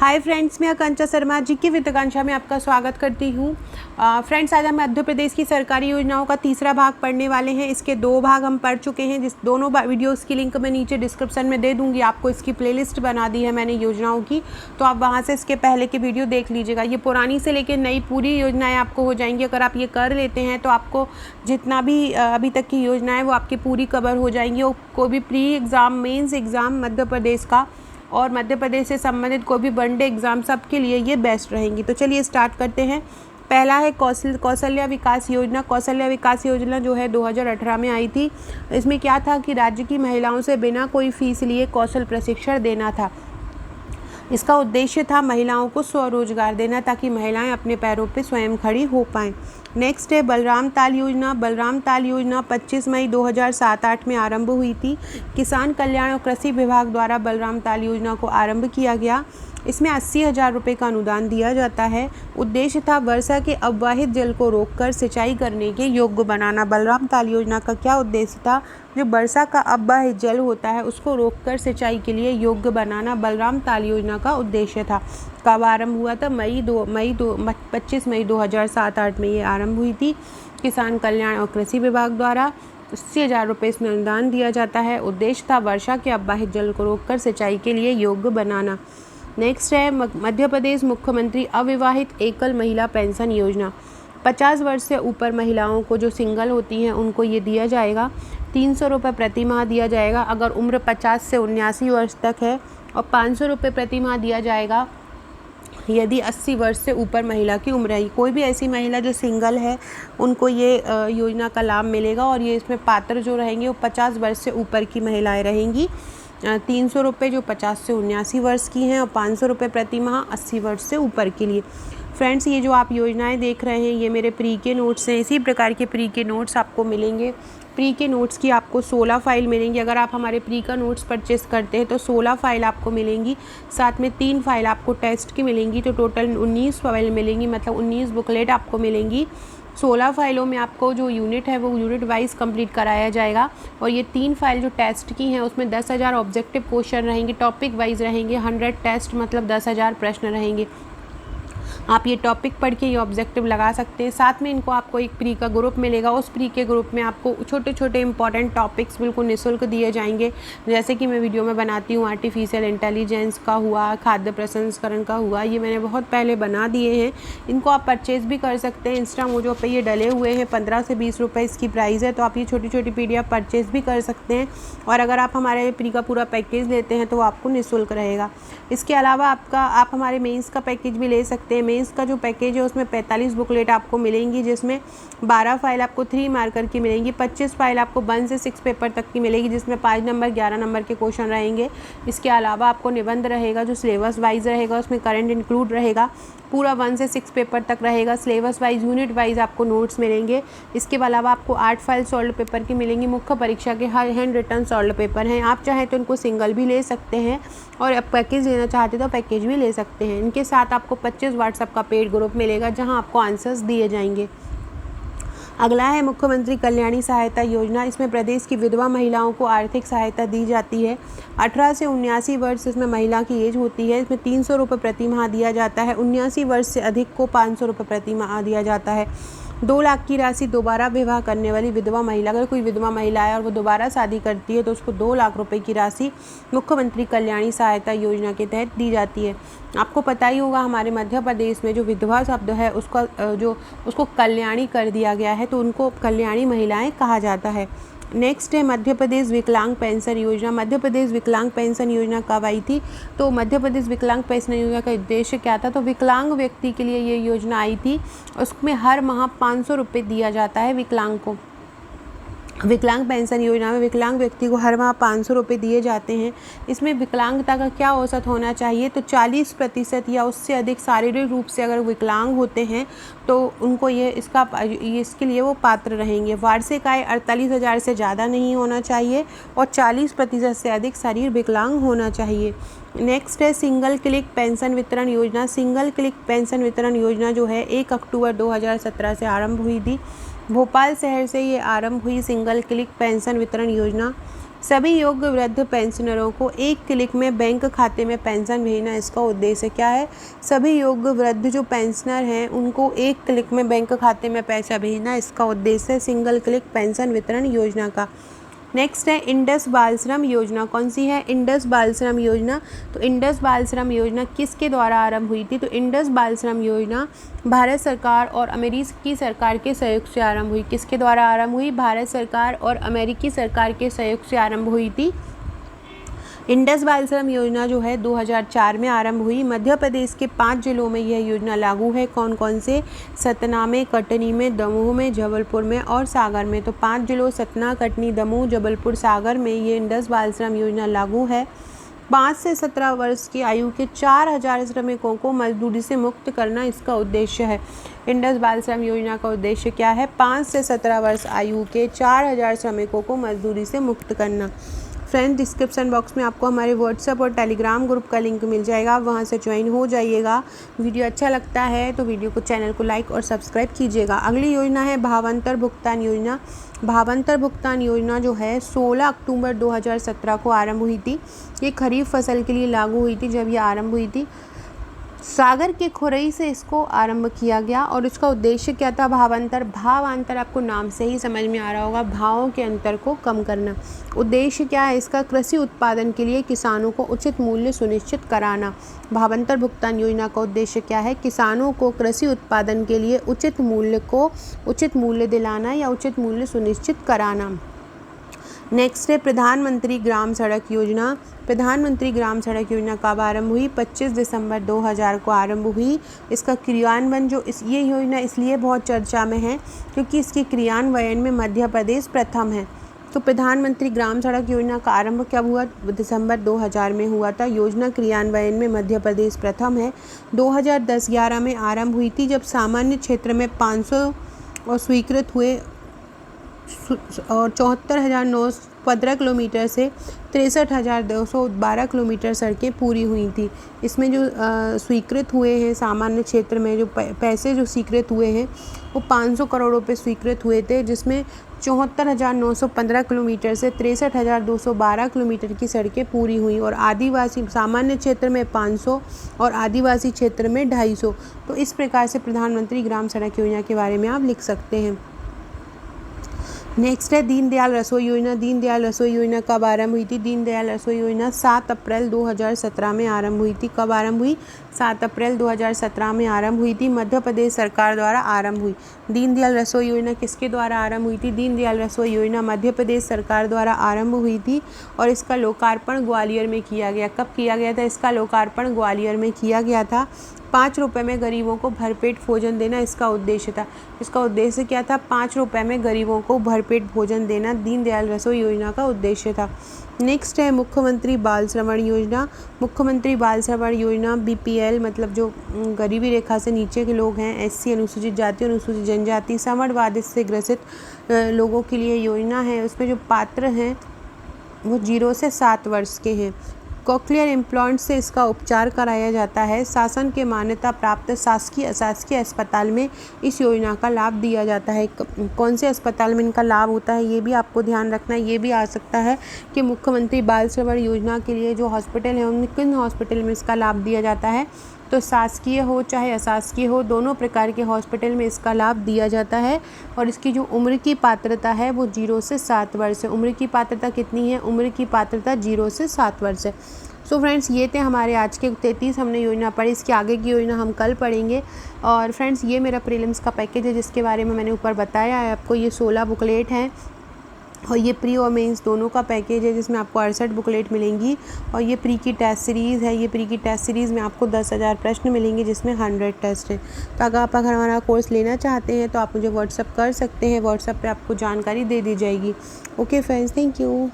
Hi friends, मैं आकांक्षा शर्मा जी की वित्ताकांक्षा में आपका स्वागत करती हूँ। फ्रेंड्स, आज हम मध्य प्रदेश की सरकारी योजनाओं का तीसरा भाग पढ़ने वाले हैं। इसके दो भाग हम पढ़ चुके हैं, जिस दोनों वीडियोस की लिंक मैं नीचे डिस्क्रिप्शन में दे दूँगी। आपको इसकी प्लेलिस्ट बना दी है मैंने योजनाओं की, तो आप वहाँ से इसके पहले की वीडियो देख लीजिएगा। ये पुरानी से लेकर नई पूरी योजनाएँ आपको हो जाएंगी। अगर आप ये कर लेते हैं तो आपको जितना भी अभी तक की योजना है वो आपकी पूरी कवर हो जाएंगी। और कोई भी pre exam, mains exam Madhya Pradesh का और मध्य प्रदेश से संबंधित कोई भी वनडे एग्ज़ाम, सबके लिए ये बेस्ट रहेंगी। तो चलिए स्टार्ट करते हैं। पहला है कौशल्या विकास योजना। कौशल्या विकास योजना जो है 2018 में आई थी। इसमें क्या था कि राज्य की महिलाओं से बिना कोई फीस लिए कौशल प्रशिक्षण देना था। इसका उद्देश्य था महिलाओं को स्वरोजगार देना, ताकि महिलाएं अपने पैरों पर स्वयं खड़ी हो पाएँ। नेक्स्ट है बलराम ताल योजना। बलराम ताल योजना 25 मई 2007-8 में आरंभ हुई थी। किसान कल्याण और कृषि विभाग द्वारा बलराम ताल योजना को आरंभ किया गया। इसमें 80,000 रुपये का अनुदान दिया जाता है। उद्देश्य था वर्षा के अववाहित जल को रोककर सिंचाई करने के योग्य बनाना। बलराम ताल योजना का क्या उद्देश्य था? जो वर्षा का अववाहित जल होता है उसको रोककर सिंचाई के लिए योग्य बनाना बलराम ताल योजना का उद्देश्य था। कब आरंभ हुआ था? 25 मई 2007-8 में ये आरंभ हुई थी। किसान कल्याण और कृषि विभाग द्वारा 80,000 रुपये इसमें अनुदान दिया जाता है। उद्देश्य था वर्षा के अववाहित जल को रोककर सिंचाई के लिए योग्य बनाना। नेक्स्ट है मध्य प्रदेश मुख्यमंत्री अविवाहित एकल महिला पेंशन योजना। 50 वर्ष से ऊपर महिलाओं को जो सिंगल होती हैं उनको ये दिया जाएगा। 300 रुपये प्रति माह दिया जाएगा अगर उम्र 50 से 79 वर्ष तक है, और 500 रुपये प्रति माह दिया जाएगा यदि 80 वर्ष से ऊपर महिला की उम्र है। कोई भी ऐसी महिला जो सिंगल है उनको ये योजना का लाभ मिलेगा। और ये इसमें पात्र जो रहेंगे वो 50 वर्ष से ऊपर की महिलाएं रहेंगी। 300 रुपये जो 50 से 79 वर्ष की हैं, और 500 रुपये प्रति माह 80 वर्ष से ऊपर के लिए। फ्रेंड्स, ये जो आप योजनाएं देख रहे हैं ये मेरे प्री के नोट्स हैं। इसी प्रकार के प्री के नोट्स आपको मिलेंगे। प्री के नोट्स की आपको 16 फाइल मिलेंगी। अगर आप हमारे प्री का नोट्स परचेस करते हैं तो 16 फाइल आपको मिलेंगी। साथ में 3 फाइल आपको टेस्ट की मिलेंगी, तो टोटल 19 फाइल मिलेंगी, मतलब 19 बुकलेट आपको मिलेंगी। 16 फाइलों में आपको जो यूनिट है वो यूनिट वाइज कंप्लीट कराया जाएगा। और ये 3 फाइल जो टेस्ट की हैं उसमें 10,000 ऑब्जेक्टिव क्वेश्चन रहेंगे, टॉपिक वाइज रहेंगे। 100 टेस्ट मतलब 10,000 प्रश्न रहेंगे। आप ये टॉपिक पढ़ के ये ऑब्जेक्टिव लगा सकते हैं। साथ में इनको आपको एक प्री का ग्रुप मिलेगा। उस प्री के ग्रुप में आपको छोटे छोटे इंपॉर्टेंट टॉपिक्स बिल्कुल निःशुल्क दिए जाएंगे। जैसे कि मैं वीडियो में बनाती हूँ, आर्टिफिशियल इंटेलिजेंस का हुआ, खाद्य प्रसंस्करण का हुआ, ये मैंने बहुत पहले बना दिए हैं। इनको आप परचेज़ भी कर सकते हैं। इंस्टा मोजो पे ये डले हुए हैं। 15 से 20 रुपये इसकी प्राइस है, तो आप ये छोटी छोटी PDF परचेज़ भी कर सकते हैं। और अगर आप हमारे प्री का पूरा पैकेज लेते हैं तो वो आपको निःशुल्क रहेगा। इसके अलावा आप हमारे मेंस का पैकेज भी ले सकते हैं। मेंस का जो पैकेज है उसमें 45 बुकलेट आपको मिलेंगी, जिसमें 12 फाइल आपको 3 मार्कर की मिलेंगी, 25 फाइल आपको 1 से 6 पेपर तक की मिलेगी, जिसमें 5 नंबर 11 नंबर के क्वेश्चन रहेंगे। इसके अलावा आपको निबंध रहेगा जो सिलेबस वाइज रहेगा, उसमें करंट इंक्लूड रहेगा। पूरा 1 से 6 पेपर तक रहेगा। सिलेबस वाइज, यूनिट वाइज आपको नोट्स मिलेंगे। इसके अलावा आपको 8 फाइल सॉल्व पेपर की मिलेंगी। मुख्य परीक्षा के हर हैंड रिटन सॉल्व पेपर हैं। आप चाहें तो इनको सिंगल भी ले सकते हैं, और अब पैकेज लेना चाहते तो पैकेज भी ले सकते हैं। इनके साथ आपको 25 व्हाट्सएप का पेड ग्रुप मिलेगा जहां आपको आंसर्स दिए जाएंगे। अगला है मुख्यमंत्री कल्याणी सहायता योजना। इसमें प्रदेश की विधवा महिलाओं को आर्थिक सहायता दी जाती है। 18 से 79 वर्ष इसमें महिला की एज होती है। इसमें 300 रुपये प्रति माह दिया जाता है। 79 वर्ष से अधिक को 500 रुपये प्रति माह दिया जाता है। 2 लाख की राशि दोबारा विवाह करने वाली विधवा महिला, अगर कोई विधवा महिला है और वो दोबारा शादी करती है तो उसको 2 लाख रुपए की राशि मुख्यमंत्री कल्याणी सहायता योजना के तहत दी जाती है। आपको पता ही होगा हमारे मध्य प्रदेश में जो विधवा शब्द है उसको कल्याणी कर दिया गया है, तो उनको कल्याणी महिलाएं कहा जाता है। नेक्स्ट है मध्य प्रदेश विकलांग पेंशन योजना। मध्य प्रदेश विकलांग पेंशन योजना कब आई थी? तो मध्य प्रदेश विकलांग पेंशन योजना का उद्देश्य क्या था? तो विकलांग व्यक्ति के लिए ये योजना आई थी। उसमें हर माह 500 रुपये दिया जाता है विकलांग को। विकलांग पेंशन योजना में विकलांग व्यक्ति को हर माह 500 रुपये दिए जाते हैं। इसमें विकलांगता का क्या औसत होना चाहिए? तो 40% या उससे अधिक शारीरिक रूप से अगर विकलांग होते हैं तो उनको इसके लिए वो पात्र रहेंगे। वार्षिक आय 48,000 से ज़्यादा नहीं होना चाहिए, और 40% से अधिक शरीर विकलांग होना चाहिए। नेक्स्ट है सिंगल क्लिक पेंशन वितरण योजना। सिंगल क्लिक पेंशन वितरण योजना जो है 1 अक्टूबर 2017 से आरंभ हुई थी। भोपाल शहर से ये आरंभ हुई सिंगल क्लिक पेंशन वितरण योजना। सभी योग्य वृद्ध पेंशनरों को एक क्लिक में बैंक खाते में पेंशन भेजना इसका उद्देश्य क्या है? सभी योग्य वृद्ध जो पेंशनर हैं उनको एक क्लिक में बैंक खाते में पैसा भेजना इसका उद्देश्य है सिंगल क्लिक पेंशन वितरण योजना का। नेक्स्ट है इंडस बाल श्रम योजना। कौन सी है? इंडस बाल श्रम योजना। तो इंडस बाल श्रम योजना किसके द्वारा आरंभ हुई थी? तो इंडस बाल श्रम योजना भारत सरकार और अमेरिकी सरकार के सहयोग से आरंभ हुई। किसके द्वारा आरंभ हुई? भारत सरकार और अमेरिकी सरकार के सहयोग से आरंभ हुई थी। इंडस बाल श्रम योजना जो है 2004 में आरंभ हुई। मध्य प्रदेश के 5 जिलों में यह योजना लागू है। कौन कौन से? सतना में, कटनी में, दमोह में, जबलपुर में और सागर में। तो 5 जिलों सतना, कटनी, दमोह, जबलपुर, सागर में ये इंडस बाल श्रम योजना लागू है। 5 से 17 वर्ष की आयु के 4000 श्रमिकों को मजदूरी से मुक्त करना इसका उद्देश्य है। इंडस बाल श्रम योजना का उद्देश्य क्या है? 5 से 17 वर्ष आयु के 4000 श्रमिकों को मजदूरी से मुक्त करना। फ्रेंड्स, डिस्क्रिप्शन बॉक्स में आपको हमारे व्हाट्सएप और टेलीग्राम ग्रुप का लिंक मिल जाएगा, वहां से ज्वाइन हो जाइएगा। वीडियो अच्छा लगता है तो वीडियो को, चैनल को लाइक और सब्सक्राइब कीजिएगा। अगली योजना है भावांतर भुगतान योजना। भावांतर भुगतान योजना जो है 16 अक्टूबर 2017 को आरंभ हुई थी। ये खरीफ फसल के लिए लागू हुई थी जब ये आरंभ हुई थी। सागर के खुरई से इसको आरंभ किया गया और इसका उद्देश्य क्या था? भावांतर। भावांतर आपको नाम से ही समझ में आ रहा होगा, भावों के अंतर को कम करना। उद्देश्य क्या है इसका? कृषि उत्पादन के लिए किसानों को उचित मूल्य सुनिश्चित कराना। भावांतर भुगतान योजना का उद्देश्य क्या है? किसानों को कृषि उत्पादन के लिए उचित मूल्य दिलाना या उचित मूल्य सुनिश्चित कराना। नेक्स्ट है प्रधानमंत्री ग्राम सड़क योजना। प्रधानमंत्री ग्राम सड़क योजना कब आरंभ हुई? 25 दिसंबर 2000 को आरंभ हुई। इसका क्रियान्वयन ये योजना इसलिए बहुत चर्चा में है क्योंकि इसके क्रियान्वयन में मध्य प्रदेश प्रथम है। तो प्रधानमंत्री ग्राम सड़क योजना का आरंभ कब हुआ? दिसंबर 2000 में हुआ था। योजना क्रियान्वयन में मध्य प्रदेश प्रथम है। 2010-11 में आरंभ हुई थी जब सामान्य क्षेत्र में 500 और स्वीकृत हुए और 74,915 किलोमीटर से 63,212 किलोमीटर सड़कें पूरी हुई थी। इसमें जो स्वीकृत हुए हैं सामान्य क्षेत्र में जो पैसे जो स्वीकृत हुए हैं वो 500 करोड़ रुपए स्वीकृत हुए थे, जिसमें 74,915 किलोमीटर से 63,212 किलोमीटर की सड़कें पूरी हुई और आदिवासी सामान्य क्षेत्र में 500 और आदिवासी क्षेत्र में 250। तो इस प्रकार से प्रधानमंत्री ग्राम सड़क योजना के बारे में आप लिख सकते हैं। नेक्स्ट है दीनदयाल रसोई योजना। दीनदयाल रसोई योजना कब आरंभ हुई थी? दीनदयाल रसोई योजना 7 अप्रैल 2017 में आरंभ हुई थी। कब आरंभ हुई? 7 अप्रैल 2017 में आरंभ हुई थी। मध्य प्रदेश सरकार द्वारा आरंभ हुई। दीनदयाल रसोई योजना किसके द्वारा आरंभ हुई थी? दीनदयाल रसोई योजना मध्य प्रदेश सरकार द्वारा आरंभ हुई थी और इसका लोकार्पण ग्वालियर में किया गया। कब किया गया था? इसका लोकार्पण ग्वालियर में किया गया था। 5 रुपये में गरीबों को भरपेट भोजन देना इसका उद्देश्य था। इसका उद्देश्य क्या था? 5 रुपये में गरीबों को भरपेट भोजन देना दीनदयाल रसोई योजना का उद्देश्य था। नेक्स्ट है मुख्यमंत्री बाल श्रवण योजना। मुख्यमंत्री बाल श्रवण योजना BPL मतलब जो गरीबी रेखा से नीचे के लोग हैं, SC अनुसूचित जाति, अनुसूचित जनजाति, श्रवणबाधित से ग्रसित लोगों के लिए योजना है। उसमें जो पात्र हैं वो 0 से 7 वर्ष के हैं। कॉक्लियर इम्प्लांट से इसका उपचार कराया जाता है। शासन के मान्यता प्राप्त शासकीय अशासकीय अस्पताल में इस योजना का लाभ दिया जाता है। कौन से अस्पताल में इनका लाभ होता है ये भी आपको ध्यान रखना है। ये भी आ सकता है कि मुख्यमंत्री बाल श्रवण योजना के लिए जो हॉस्पिटल है उनमें किन हॉस्पिटल में इसका लाभ दिया जाता है। तो शासकीय हो चाहे अशासकीय हो, दोनों प्रकार के हॉस्पिटल में इसका लाभ दिया जाता है। और इसकी जो उम्र की पात्रता है वो 0 से 7 वर्ष है। उम्र की पात्रता कितनी है? उम्र की पात्रता 0 से 7 वर्ष है। सो फ्रेंड्स, ये थे हमारे आज के 33 हमने योजना पढ़ी। इसके आगे की योजना हम कल पढ़ेंगे। और फ्रेंड्स, ये मेरा प्रीलिम्स का पैकेज है जिसके बारे में मैंने ऊपर बताया है आपको। ये 16 बुकलेट हैं और ये प्री और मेंस दोनों का पैकेज है जिसमें आपको 68 बुकलेट मिलेंगी। और ये प्री की टेस्ट सीरीज़ है। ये प्री की टेस्ट सीरीज़ में आपको 10,000 प्रश्न मिलेंगे जिसमें 100 टेस्ट हैं। तो अगर हमारा कोर्स लेना चाहते हैं तो आप मुझे व्हाट्सअप कर सकते हैं। व्हाट्सअप पे आपको जानकारी दे दी जाएगी। Okay friends, thank you.